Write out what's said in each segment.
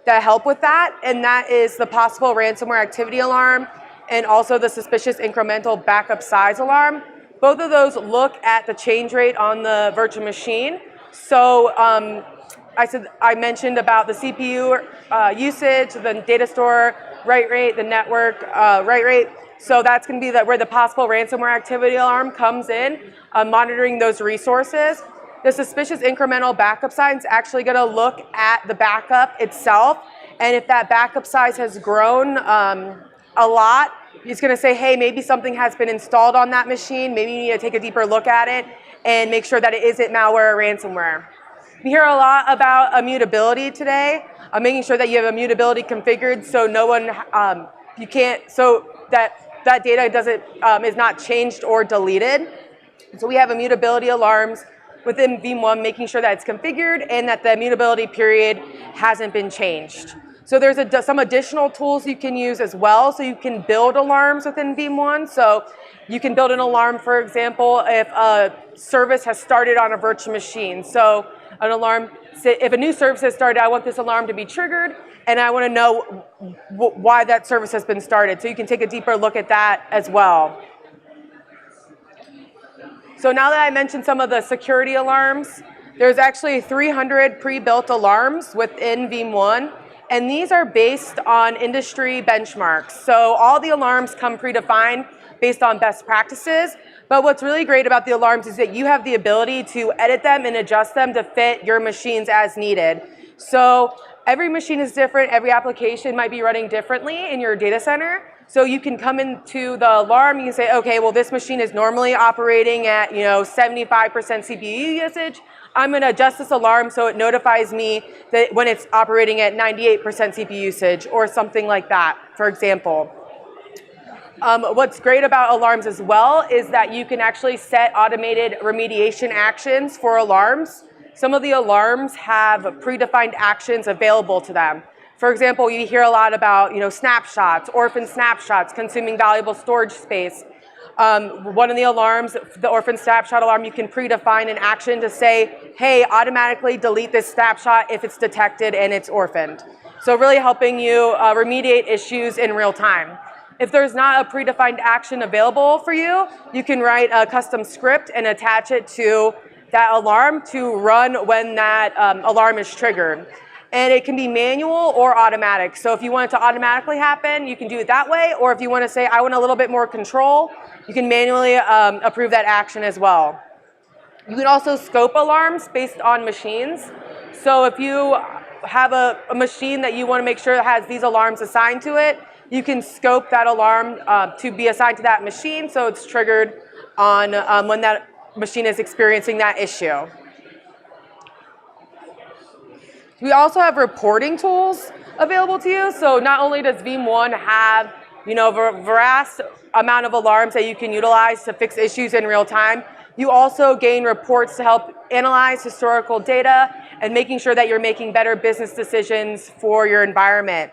that help with that, and that is the possible ransomware activity alarm and also the suspicious incremental backup size alarm. Both of those look at the change rate on the virtual machine. So I mentioned about the CPU usage, the data store write rate, the network write rate. So that's going to be where the possible ransomware activity alarm comes in, monitoring those resources. The suspicious incremental backup size is actually going to look at the backup itself, and if that backup size has grown a lot, it's going to say, hey, maybe something has been installed on that machine. Maybe you need to take a deeper look at it and make sure that it isn't malware or ransomware. We hear a lot about immutability today, making sure that you have immutability configured so no one, so that data doesn't is not changed or deleted. So we have immutability alarms within VM1, making sure that it's configured and that the immutability period hasn't been changed. So there's some additional tools you can use as well. So you can build alarms within VM1. So you can build an alarm, for example, if a service has started on a virtual machine. So an alarm, if a new service has started, I want this alarm to be triggered, and I want to know why that service has been started. So you can take a deeper look at that as well. So now that I mentioned some of the security alarms, there's actually 300 pre-built alarms within VM1, and these are based on industry benchmarks. So all the alarms come predefined based on best practices, but what's really great about the alarms is that you have the ability to edit them and adjust them to fit your machines as needed. So every machine is different, every application might be running differently in your data center. So you can come into the alarm, you can say, okay, well, this machine is normally operating at 75% CPU usage. I'm going to adjust this alarm so it notifies me that when it's operating at 98% CPU usage or something like that, for example. What's great about alarms as well is that you can actually set automated remediation actions for alarms. Some of the alarms have predefined actions available to them. For example, you hear a lot about snapshots, orphan snapshots, consuming valuable storage space. One of the alarms, the orphan snapshot alarm, you can predefine an action to say, hey, automatically delete this snapshot if it's detected and it's orphaned. So really helping you remediate issues in real time. If there's not a predefined action available for you, you can write a custom script and attach it to that alarm to run when that alarm is triggered. And it can be manual or automatic. So if you want it to automatically happen, you can do it that way. Or if you want to say, I want a little bit more control, you can manually approve that action as well. You can also scope alarms based on machines. So if you have a machine that you want to make sure has these alarms assigned to it, you can scope that alarm to be assigned to that machine so it's triggered on when that machine is experiencing that issue. We also have reporting tools available to you. So not only does VM1 have a vast amount of alarms that you can utilize to fix issues in real time, you also gain reports to help analyze historical data and making sure that you're making better business decisions for your environment.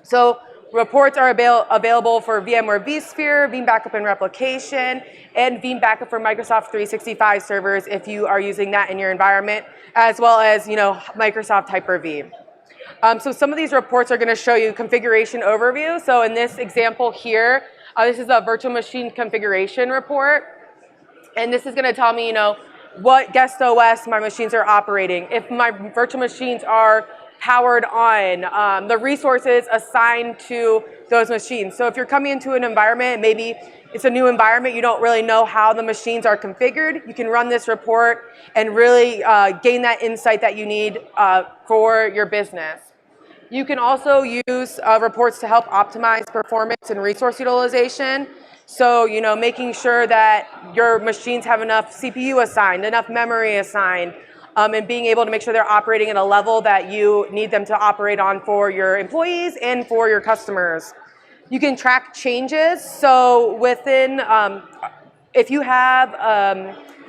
So reports are available for VMware vSphere, Veeam Backup and Replication, and Veeam Backup for Microsoft 365 servers if you are using that in your environment, as well as Microsoft Hyper-V. So some of these reports are going to show you configuration overview. So in this example here, this is a virtual machine configuration report, and this is going to tell me what guest OS my machines are operating, if my virtual machines are powered on, the resources assigned to those machines. So if you're coming into an environment, maybe it's a new environment, you don't really know how the machines are configured, you can run this report and really gain that insight that you need for your business. You can also use reports to help optimize performance and resource utilization. So, making sure that your machines have enough CPU assigned, enough memory assigned, and being able to make sure they're operating at a level that you need them to operate on for your employees and for your customers. You can track changes. So within, if you have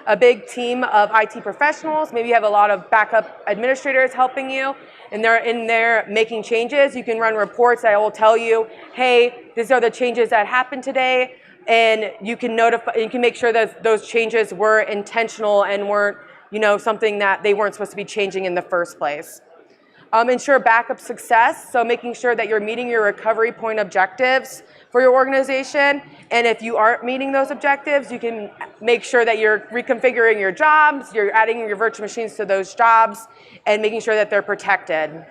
a big team of IT professionals, maybe you have a lot of backup administrators helping you, and they're in there making changes, you can run reports that will tell you, hey, these are the changes that happened today, and you can make sure that those changes were intentional and weren't something that they weren't supposed to be changing in the first place. Ensure backup success, so making sure that you're meeting your recovery point objectives for your organization. And if you aren't meeting those objectives, you can make sure that you're reconfiguring your jobs, you're adding your virtual machines to those jobs, and making sure that they're protected.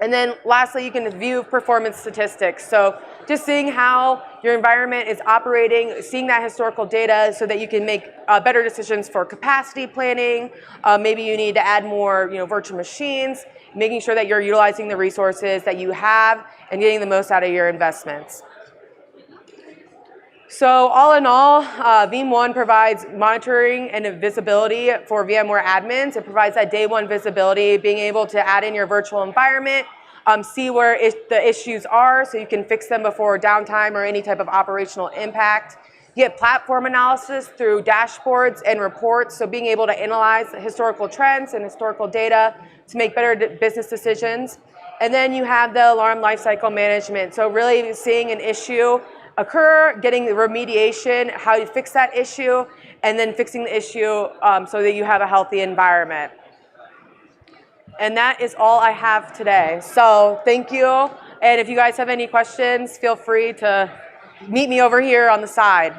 And then lastly, you can view performance statistics. So just seeing how your environment is operating, seeing that historical data so that you can make better decisions for capacity planning. Maybe you need to add more virtual machines, making sure that you're utilizing the resources that you have and getting the most out of your investments. So all in all, Veeam provides monitoring and visibility for VMware admins. It provides that day one visibility, being able to add in your virtual environment, see where the issues are so you can fix them before downtime or any type of operational impact. You get platform analysis through dashboards and reports, so being able to analyze historical trends and historical data to make better business decisions. And then you have the alarm lifecycle management, so really seeing an issue occur, getting the remediation, how you fix that issue, and then fixing the issue so that you have a healthy environment. And that is all I have today. So thank you. And if you guys have any questions, feel free to meet me over here on the side.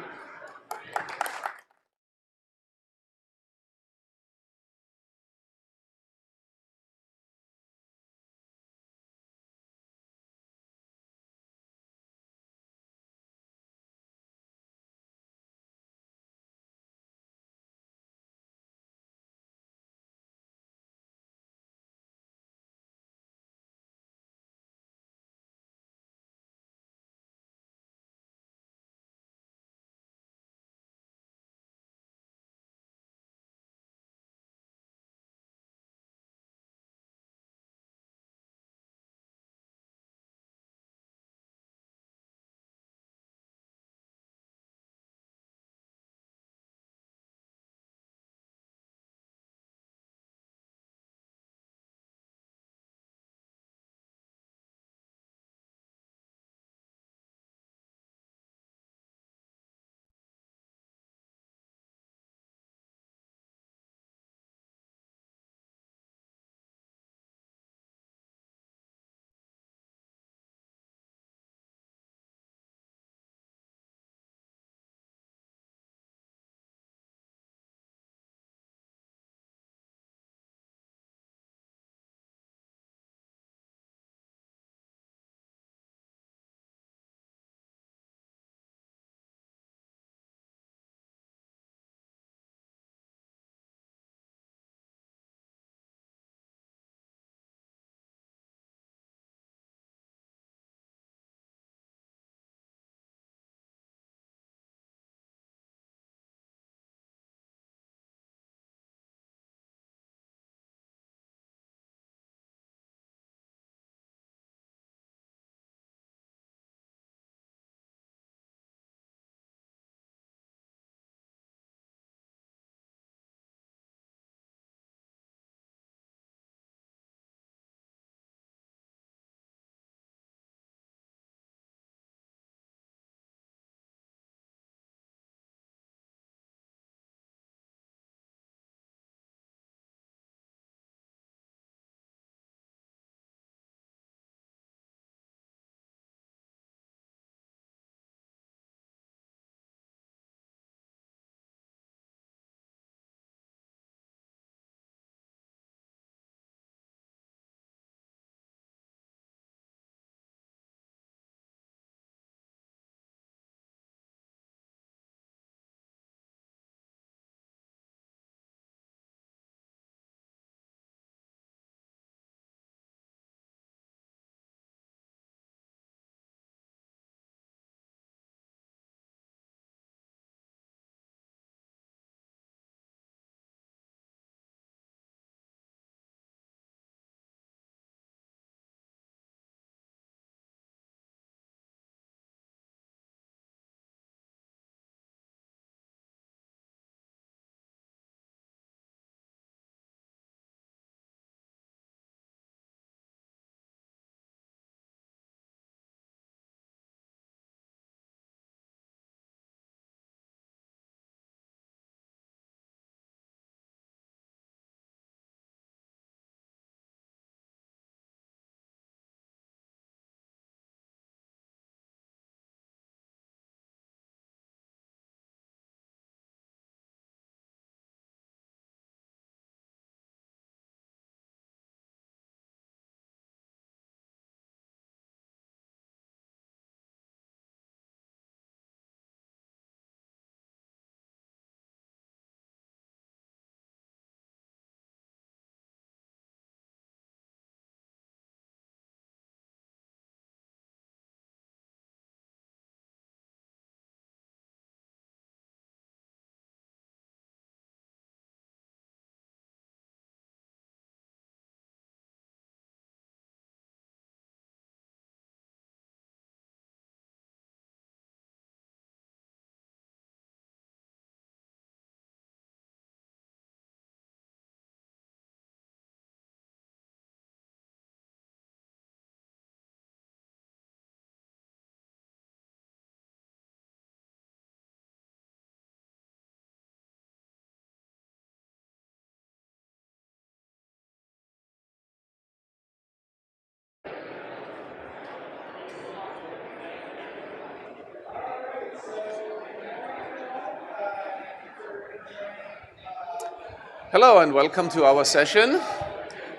Hello and welcome to our session,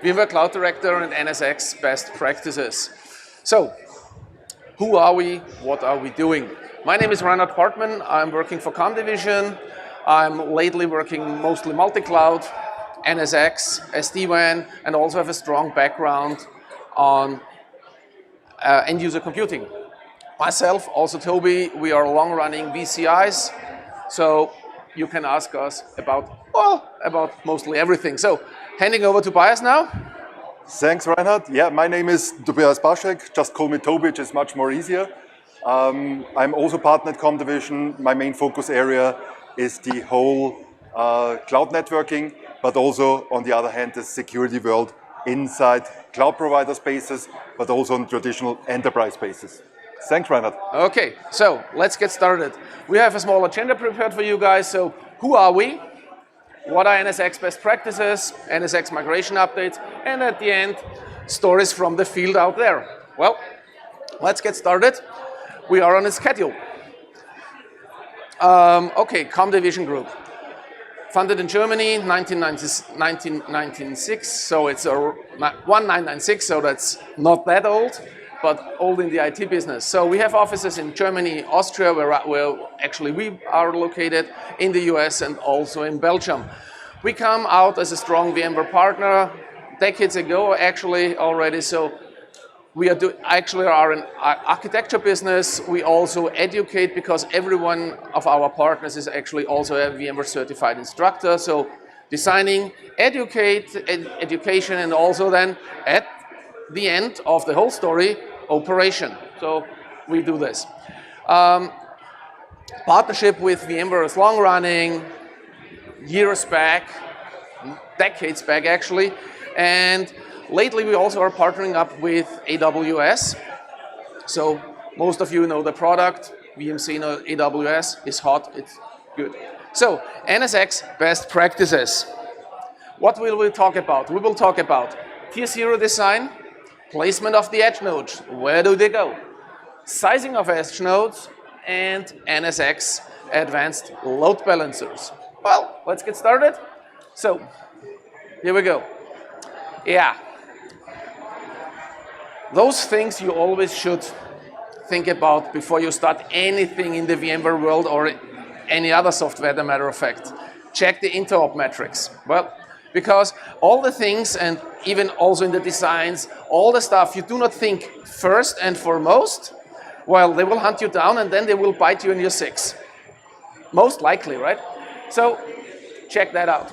VMware Cloud Director and NSX Best Practices. So, who are we? What are we doing? My name is Reinhard Portman. I'm working for Com Division. I'm lately working mostly multi-cloud, NSX, SD-WAN, and also have a strong background on end-user computing. Myself, also Toby, we are long-running VCIs, so you can ask us about mostly everything. So, handing over to Tobias now. Thanks, Reinhard. Yeah, my name is Tobias Baschek. Just call me Toby, which is much more easier. I'm also partner at Com Division. My main focus area is the whole cloud networking, but also, on the other hand, the security world inside cloud provider spaces, but also on traditional enterprise spaces. Thanks, Reinhard. Okay, so let's get started. We have a small agenda prepared for you guys. So, who are we? What are NSX best practices, NSX migration updates, and at the end, stories from the field out there. Well, let's get started. We are on a schedule. Okay, Com Division Group. Founded in Germany, 1996, so it's 1996, so that's not that old, but old in the IT business. So we have offices in Germany, Austria, where actually we are located, in the US and also in Belgium. We come out as a strong VMware partner decades ago, actually already. So we are an architecture business. We also educate because every one of our partners is actually also a VMware certified instructor. So designing, education, and also then at the end of the whole story, operation. So we do this. Partnership with VMware is long running, years back, decades back actually, and lately we also are partnering up with AWS. So most of you know the product, VMC AWS is hot, it's good. So NSX best practices. What will we talk about? We will talk about tier 0 design, placement of the edge nodes, where do they go? Sizing of edge nodes, and NSX advanced load balancers. Well, let's get started. So, here we go. Yeah. Those things you always should think about before you start anything in the VMware world or any other software, as a matter of fact. Check the interop metrics. Well, because all the things, and even also in the designs, all the stuff you do not think first and foremost, well, they will hunt you down and then they will bite you in your six. Most likely, right? So, check that out.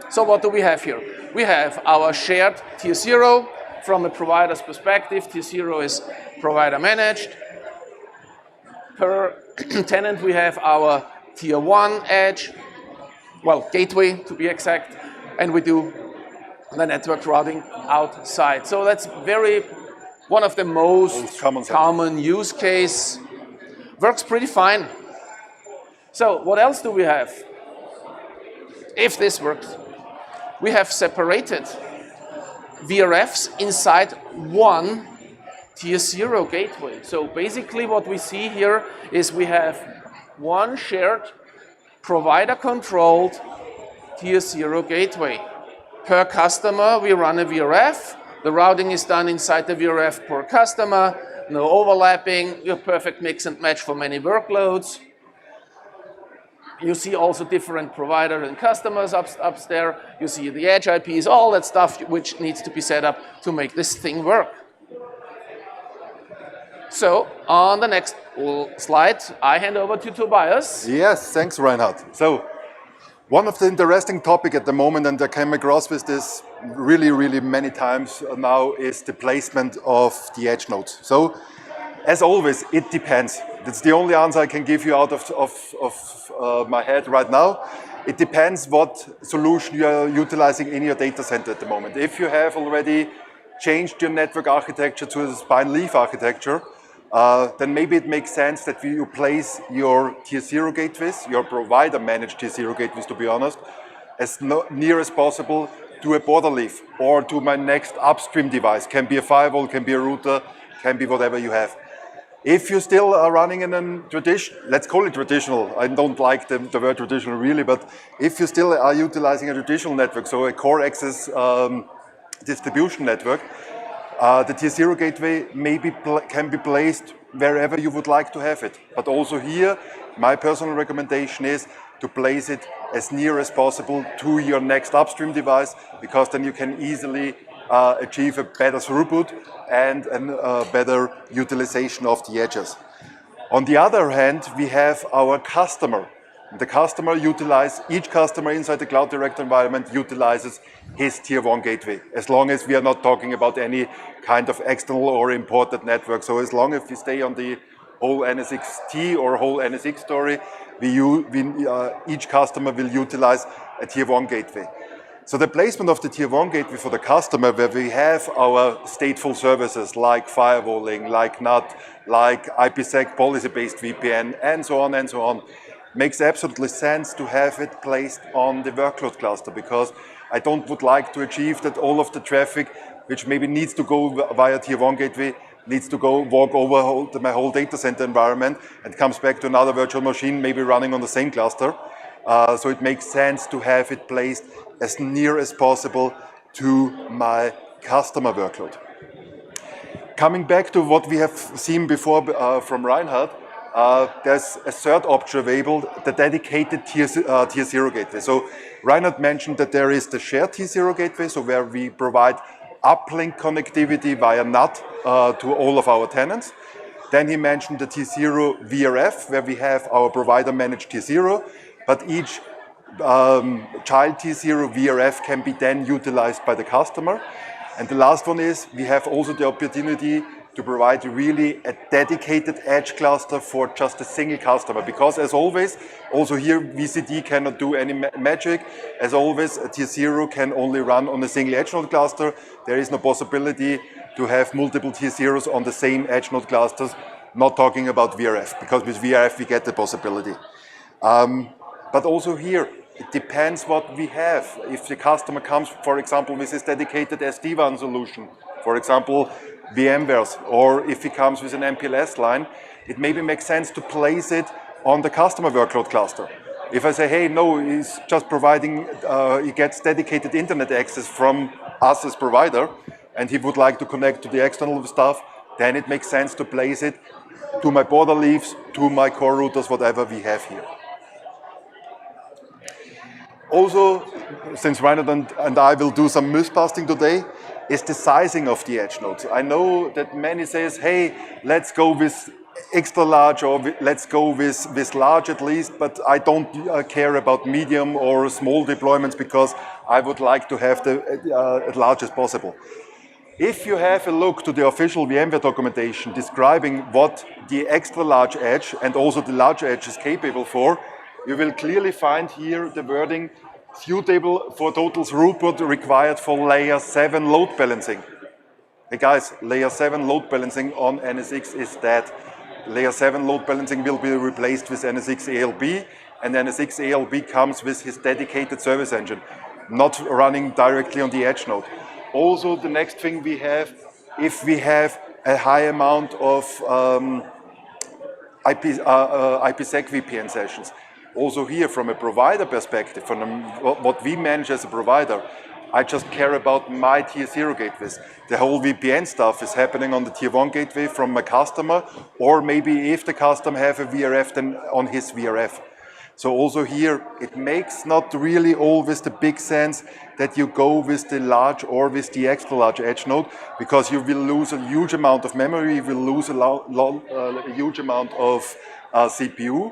So what do we have here? We have our shared tier 0 from a provider's perspective. Tier 0 is provider managed. Per tenant, we have our tier 1 edge, well, gateway to be exact, and we do the network routing outside. So that's one of the most common use case. Works pretty fine. So what else do we have? If this works, we have separated VRFs inside one tier 0 gateway. So basically what we see here is we have one shared provider-controlled tier 0 gateway. Per customer, we run a VRF. The routing is done inside the VRF per customer. No overlapping, your perfect mix and match for many workloads. You see also different providers and customers up there. You see the edge IPs, all that stuff which needs to be set up to make this thing work. So, on the next slide, I hand over to Tobias. Yes, thanks, Reinhard. So, one of the interesting topics at the moment, and I came across with this really many times now, is the placement of the edge nodes. So, as always, it depends. That's the only answer I can give you out of my head right now. It depends what solution you are utilizing in your data center at the moment. If you have already changed your network architecture to a spine leaf architecture, then maybe it makes sense that you place your tier 0 gateways, your provider managed tier 0 gateways to be honest, as near as possible to a border leaf or to my next upstream device. Can be a firewall, can be a router, can be whatever you have. If you still are running in a let's call it traditional, I don't like the word traditional really, but if you still are utilizing a traditional network, so a core access distribution network, the tier 0 gateway can be placed wherever you would like to have it. But also here, my personal recommendation is to place it as near as possible to your next upstream device, because then you can easily achieve a better throughput and a better utilization of the edges. On the other hand, we have our customer. The customer each customer inside the Cloud Direct environment utilizes his tier 1 gateway, as long as we are not talking about any kind of external or imported network. So as long as we stay on the whole NSX-T or whole NSX story, each customer will utilize a tier 1 gateway. So the placement of the tier 1 gateway for the customer, where we have our stateful services like firewalling, like NAT, like IPsec policy-based VPN, and so on, makes absolutely sense to have it placed on the workload cluster, because I would like to achieve that all of the traffic, which maybe needs to go via tier 1 gateway, needs to walk over my whole data center environment and comes back to another virtual machine, maybe running on the same cluster. So it makes sense to have it placed as near as possible to my customer workload. Coming back to what we have seen before from Reinhard, there's a third option available, the dedicated tier 0 gateway. So Reinhard mentioned that there is the shared tier 0 gateway, so where we provide uplink connectivity via NAT to all of our tenants. Then he mentioned the tier 0 VRF, where we have our provider managed tier 0, but each child tier 0 VRF can be then utilized by the customer. And the last one is, we have also the opportunity to provide really a dedicated edge cluster for just a single customer. Because as always, also here VCD cannot do any magic. As always, a tier 0 can only run on a single edge node cluster. There is no possibility to have multiple tier 0s on the same edge node clusters, not talking about VRF, because with VRF we get the possibility. But also here, it depends what we have. If the customer comes, for example, with his dedicated SD-WAN solution, for example, VMware's, or if he comes with an MPLS line, it maybe makes sense to place it on the customer workload cluster. If I say, hey, no, he's just providing, he gets dedicated internet access from us as provider, and he would like to connect to the external stuff, then it makes sense to place it to my border leaves, to my core routers, whatever we have here. Also, since Reinhard and I will do some myth-busting today, is the sizing of the edge nodes. I know that many says, hey, let's go with extra large, or let's go with large at least, but I don't care about medium or small deployments, because I would like to have the as large as possible. If you have a look to the official VMware documentation describing what the extra large edge and also the large edge is capable for, you will clearly find here the wording suitable for total throughput required for layer 7 load balancing. Hey guys, layer 7 load balancing on NSX is dead. Layer 7 load balancing will be replaced with NSX ALB, and NSX ALB comes with his dedicated service engine, not running directly on the edge node. Also, the next thing we have, if we have a high amount of IPsec VPN sessions, also here from a provider perspective, from what we manage as a provider, I just care about my tier 0 gateways. The whole VPN stuff is happening on the tier 1 gateway from my customer, or maybe if the customer have a VRF, then on his VRF. So also here, it makes not really always the big sense that you go with the large or with the extra large edge node, because you will lose a huge amount of memory, you will lose a huge amount of CPU.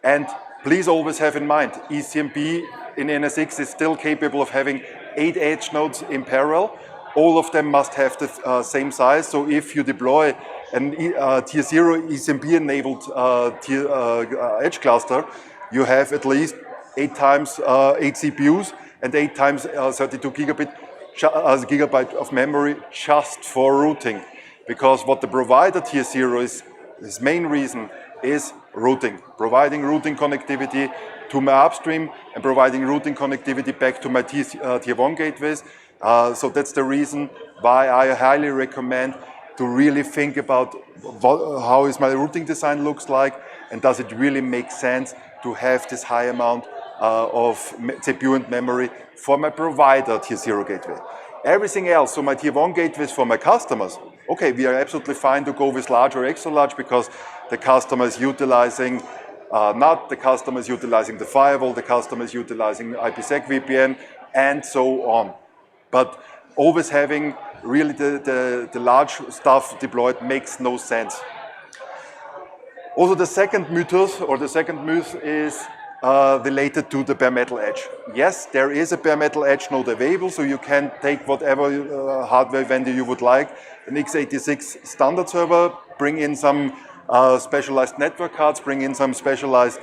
And please always have in mind, ECMP in NSX is still capable of having 8 edge nodes in parallel. All of them must have the same size. So if you deploy a tier 0 ECMP enabled edge cluster, you have at least 8 times 8 CPUs and 8 times 32 gigabyte of memory just for routing. Because what the provider tier 0 is, his main reason is routing, providing routing connectivity to my upstream and providing routing connectivity back to my tier 1 gateways. So that's the reason why I highly recommend to really think about how is my routing design looks like, and does it really make sense to have this high amount of CPU and memory for my provider tier 0 gateway. Everything else, so my tier 1 gateways for my customers, okay, we are absolutely fine to go with large or extra large because the customer is utilizing NAT, the customer is utilizing the firewall, the customer is utilizing IPsec VPN, and so on. But always having really the large stuff deployed makes no sense. Also, the second myth is related to the bare metal edge. Yes, there is a bare metal edge node available, so you can take whatever hardware vendor you would like, an x86 standard server, bring in some specialized network cards, bring in some specialized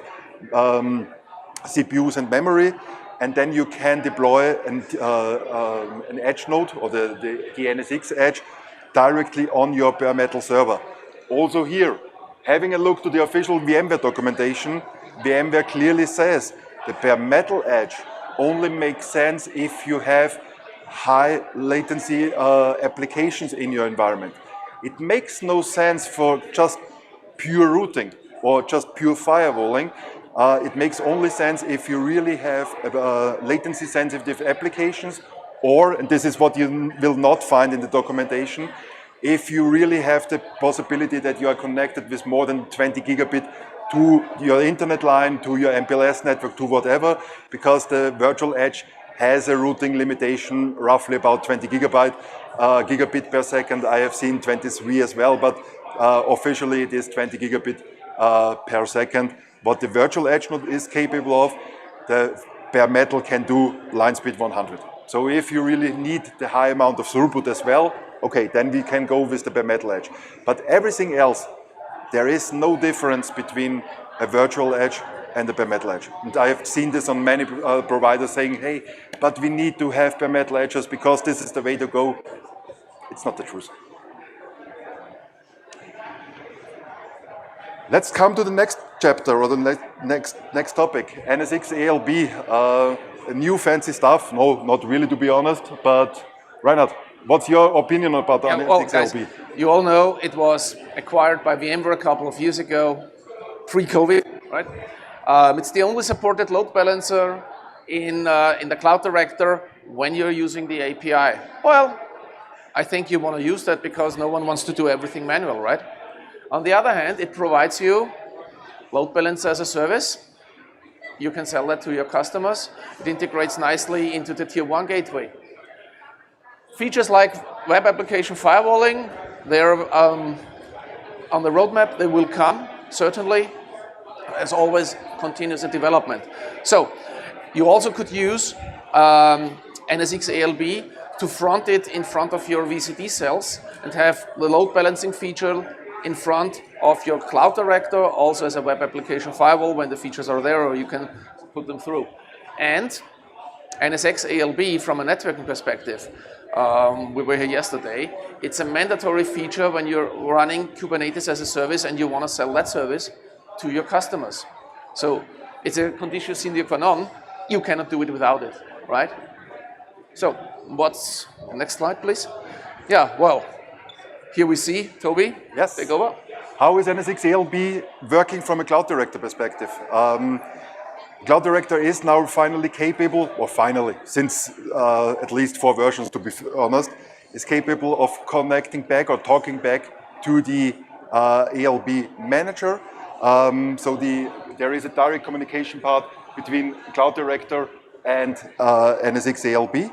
CPUs and memory, and then you can deploy an edge node or the NSX edge directly on your bare metal server. Also here, having a look to the official VMware documentation, VMware clearly says the bare metal edge only makes sense if you have high latency applications in your environment. It makes no sense for just pure routing or just pure firewalling. It makes only sense if you really have latency sensitive applications, or, and this is what you will not find in the documentation, if you really have the possibility that you are connected with more than 20 gigabit to your internet line, to your MPLS network, to whatever, because the virtual edge has a routing limitation roughly about 20 gigabit per second. I have seen 23 as well, but officially it is 20 gigabit per second. What the virtual edge node is capable of, the bare metal can do line speed 100. So if you really need the high amount of throughput as well, okay, then we can go with the bare metal edge. But everything else, there is no difference between a virtual edge and a bare metal edge. And I have seen this on many providers saying, hey, but we need to have bare metal edges because this is the way to go. It's not the truth. Let's come to the next chapter or the next topic, NSX ALB. New fancy stuff. No, not really, to be honest. But Reinhard, what's your opinion about NSX guys, ALB? You all know it was acquired by VMware a couple of years ago, pre-COVID, right? It's the only supported load balancer in the Cloud Director when you're using the API. Well, I think you want to use that because no one wants to do everything manual, right? On the other hand, it provides you load balancer as a service. You can sell that to your customers. It integrates nicely into the tier 1 gateway. Features like web application firewalling, they're on the roadmap. They will come, certainly. As always, continuous development. So you also could use NSX ALB to front it in front of your VCD cells and have the load balancing feature in front of your Cloud Director, also as a web application firewall when the features are there, or you can put them through. And NSX ALB, from a networking perspective, we were here yesterday, it's a mandatory feature when you're running Kubernetes as a service and you want to sell that service to your customers. So it's a condition sine qua non. You cannot do it without it, right? So what's the next slide, please? Yeah, well, here we see, Toby, yes. Take over. How is NSX ALB working from a Cloud Director perspective? Cloud Director is now finally capable, or finally, since at least 4 versions to be honest, is capable of connecting back or talking back to the ALB manager. So there is a direct communication part between Cloud Director and NSX ALB.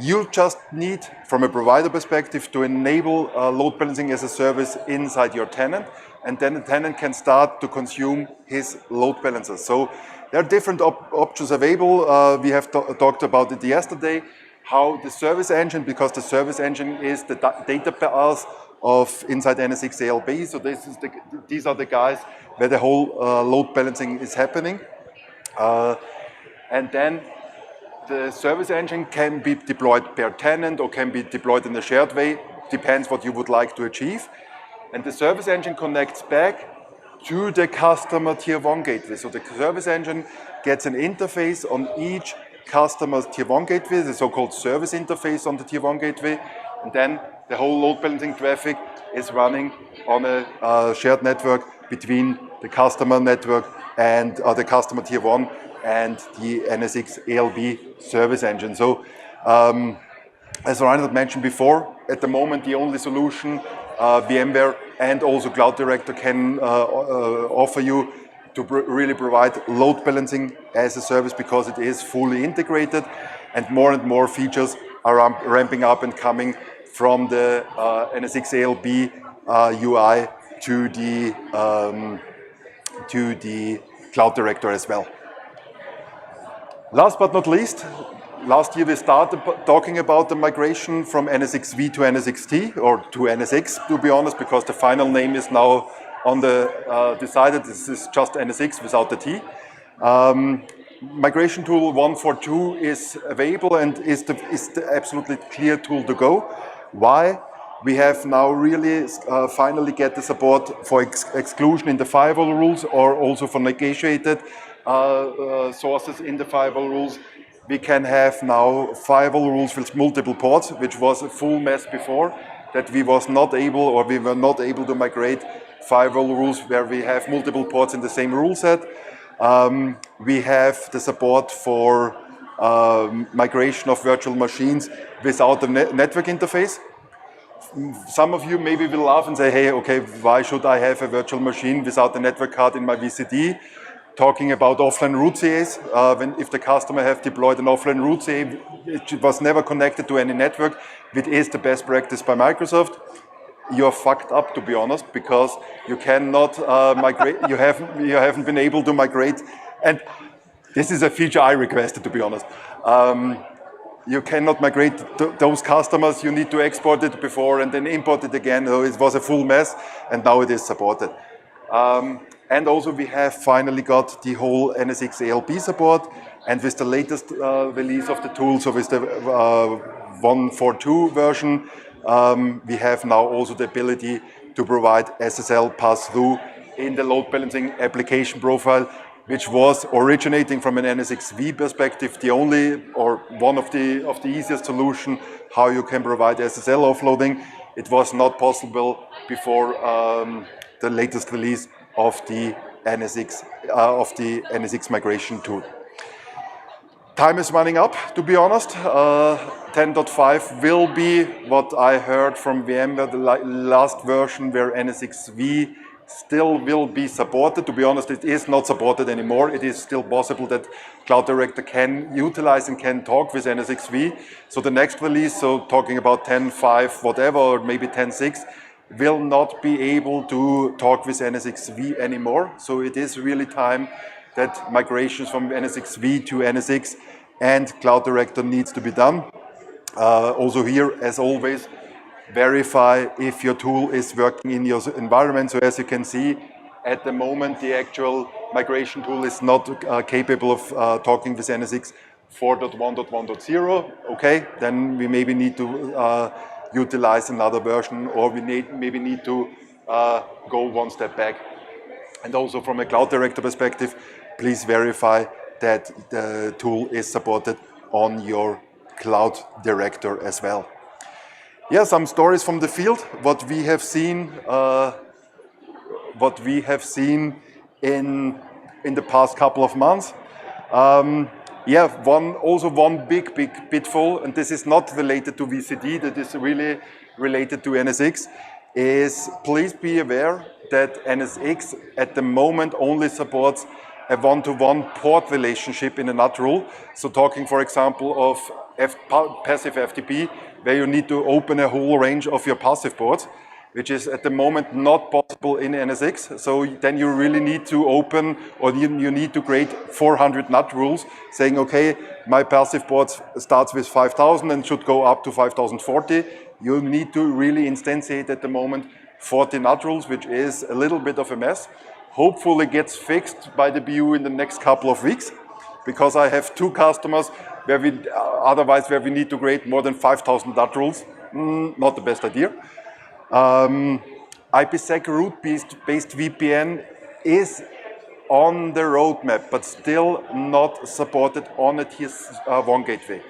You just need, from a provider perspective, to enable load balancing as a service inside your tenant, and then the tenant can start to consume his load balancers. So there are different options available. We have talked about it yesterday, how the service engine, because the service engine is the data paths of inside NSX ALB. So these are the guys where the whole load balancing is happening. And then the service engine can be deployed per tenant or can be deployed in a shared way, depends what you would like to achieve. And the service engine connects back to the customer tier 1 gateway. So the service engine gets an interface on each customer's tier 1 gateway, the so-called service interface on the tier 1 gateway, and then the whole load balancing traffic is running on a shared network between the customer network and the customer tier 1 and the NSX ALB service engine. So as Reinhard mentioned before, at the moment the only solution VMware and also Cloud Director can offer you to really provide load balancing as a service, because it is fully integrated and more features are ramping up and coming from the NSX ALB UI to the Cloud Director as well. Last but not least, last year we started talking about the migration from NSXV to NSXT, or to NSX to be honest, because the final name is now on the decided. This is just NSX without the T. Migration tool 142 is available and is the absolutely clear tool to go. Why? We have now really finally get the support for exclusion in the firewall rules, or also for negotiated sources in the firewall rules. We can have now firewall rules with multiple ports, which was a full mess before, that we were not able to migrate firewall rules where we have multiple ports in the same rule set. We have the support for migration of virtual machines without a network interface. Some of you maybe will laugh and say, hey, okay, why should I have a virtual machine without a network card in my VCD? Talking about offline root CAs, if the customer have deployed an offline root CA, it was never connected to any network, which is the best practice by Microsoft. You're fucked up, to be honest, because you cannot migrate, you haven't been able to migrate, and this is a feature I requested, to be honest. You cannot migrate those customers, you need to export it before and then import it again, so it was a full mess, and now it is supported. And also we have finally got the whole NSX ALB support, and with the latest release of the tool, so with the 142 version, we have now also the ability to provide SSL pass-through in the load balancing application profile, which was originating from an NSXV perspective, the only or one of the easiest solution how you can provide SSL offloading. It was not possible before the latest release of the NSX migration tool. Time is running up, to be honest. 10.5 will be what I heard from VMware, the last version where NSXV still will be supported. To be honest, it is not supported anymore. It is still possible that Cloud Director can utilize and can talk with NSXV. So the next release, so talking about 10.5 whatever, or maybe 10.6, will not be able to talk with NSXV anymore. So it is really time that migrations from NSXV to NSX and Cloud Director needs to be done. Also here, as always, verify if your tool is working in your environment. So as you can see, at the moment, the actual migration tool is not capable of talking with NSX 4.1.1.0. Okay, then we maybe need to utilize another version, or we maybe need to go one step back. And also from a Cloud Director perspective, please verify that the tool is supported on your Cloud Director as well. Yeah, some stories from the field, what we have seen in the past couple of months. Yeah, one big pitfall, and this is not related to VCD, that is really related to NSX, is please be aware that NSX at the moment only supports a one-to-one port relationship in a NAT rule. So talking, for example, of passive FTP, where you need to open a whole range of your passive ports, which is at the moment not possible in NSX. So then you really need to open, or you need to create 400 NAT rules saying, okay, my passive port starts with 5,000 and should go up to 5,040. You need to really instantiate at the moment 40 NAT rules, which is a little bit of a mess. Hopefully gets fixed by the BU in the next couple of weeks, because I have two customers where we need to create more than 5,000 NAT rules. Not the best idea. IPsec route-based VPN is on the roadmap, but still not supported on a Tier 1 gateway.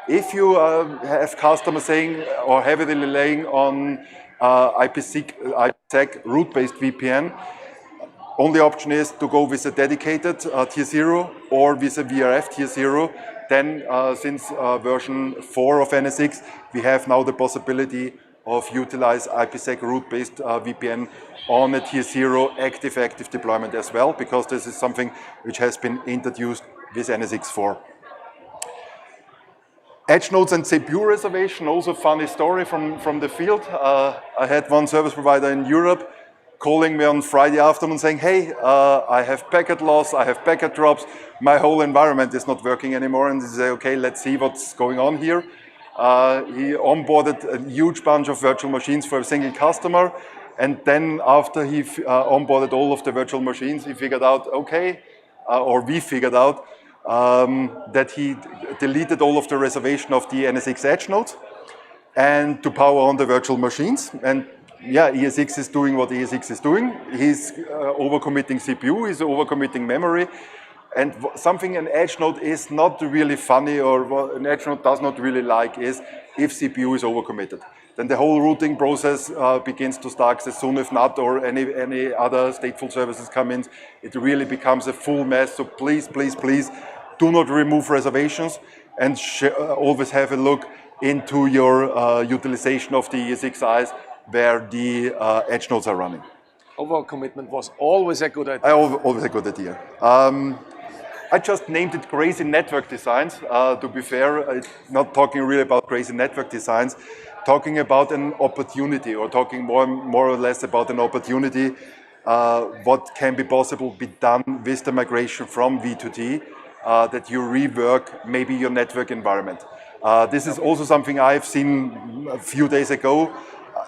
If you have customers saying or heavily relying on IPsec route-based VPN, only option is to go with a dedicated tier 0 or with a VRF tier 0. Then since version 4 of NSX, we have now the possibility of utilize IPsec route-based VPN on a tier 0 active deployment as well, because this is something which has been introduced with NSX 4. Edge nodes and CPU reservation, also funny story from the field. I had one service provider in Europe calling me on Friday afternoon saying, hey, I have packet loss, I have packet drops, my whole environment is not working anymore. And he said, okay, let's see what's going on here. He onboarded a huge bunch of virtual machines for a single customer. And then after he onboarded all of the virtual machines, he figured out, okay, or we figured out, that he deleted all of the reservation of the NSX edge nodes and to power on the virtual machines. And yeah, ESX is doing what ESX is doing. He's overcommitting CPU, he's overcommitting memory. And something an edge node is not really funny, or what an edge node does not really like, is if CPU is overcommitted. Then the whole routing process begins to start. As soon as NAT or any other stateful services come in, it really becomes a full mess. So please, please, please do not remove reservations, and always have a look into your utilization of the ESXIs where the edge nodes are running. Overcommitment was always a good idea. Always a good idea. I just named it crazy network designs. To be fair, not talking really about crazy network designs, talking about an opportunity, or talking more or less about an opportunity, what can be done with the migration from V to T, that you rework maybe your network environment. This is also something I've seen a few days ago.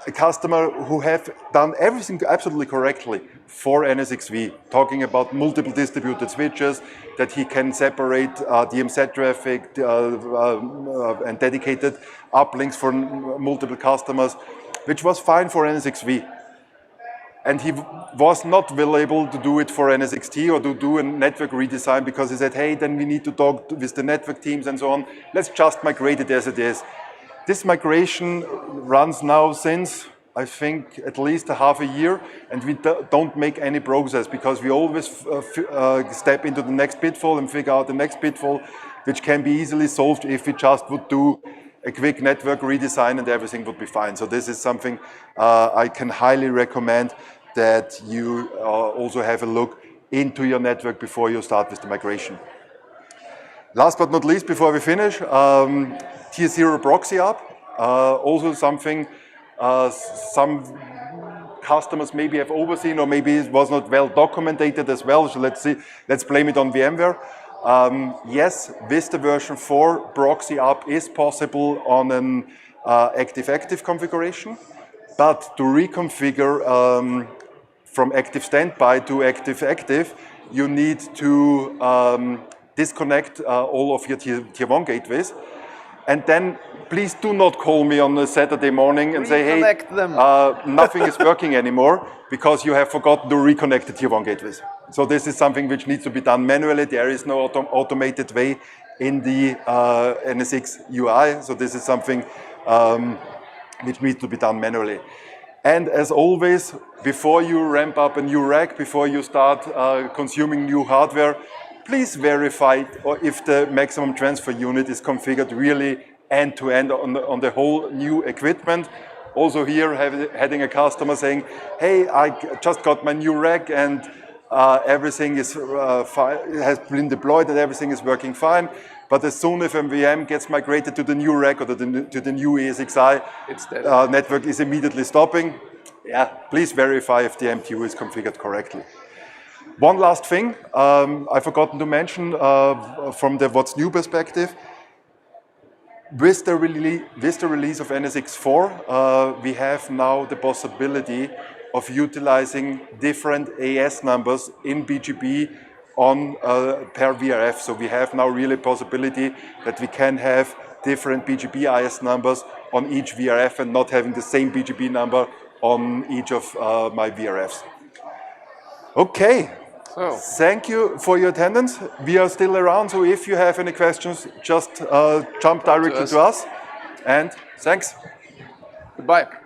A customer who have done everything absolutely correctly for NSXV, talking about multiple distributed switches, that he can separate DMZ traffic and dedicated uplinks for multiple customers, which was fine for NSXV. And he was not well able to do it for NSXT or to do a network redesign, because he said, hey, then we need to talk with the network teams and so on. Let's just migrate it as it is. This migration runs now since, I think, at least a half a year, and we don't make any progress, because we always step into the next pitfall and figure out the next pitfall, which can be easily solved if we just would do a quick network redesign and everything would be fine. So this is something I can highly recommend, that you also have a look into your network before you start with the migration. Last but not least, before we finish, tier 0 proxy up. Also something some customers maybe have overseen, or maybe it was not well documented as well. So let's blame it on VMware. Yes, with the version 4, proxy up is possible on an active-active configuration, but to reconfigure from active standby to active-active, you need to disconnect all of your tier 1 gateways. And then please do not call me on a Saturday morning and say, hey, nothing is working anymore, because you have forgotten to reconnect the tier 1 gateways. So this is something which needs to be done manually. There is no automated way in the NSX UI. So this is something which needs to be done manually. And as always, before you ramp up a new rack, before you start consuming new hardware, please verify if the maximum transfer unit is configured really end-to-end on the whole new equipment. Also here, having a customer saying, hey, I just got my new rack and everything is has been deployed and everything is working fine. But as soon as a VM gets migrated to the new rack or to the new ESXi, network is immediately stopping. Yeah, please verify if the MTU is configured correctly. One last thing I forgotten to mention from the what's new perspective. With the release of NSX 4, we have now the possibility of utilizing different AS numbers in BGP on per VRF. So we have now really possibility that we can have different BGP IS numbers on each VRF and not having the same BGP number on each of my VRFs. Okay, So, thank you for your attendance. We are still around, so if you have any questions, just jump directly to us. And thanks. goodbye.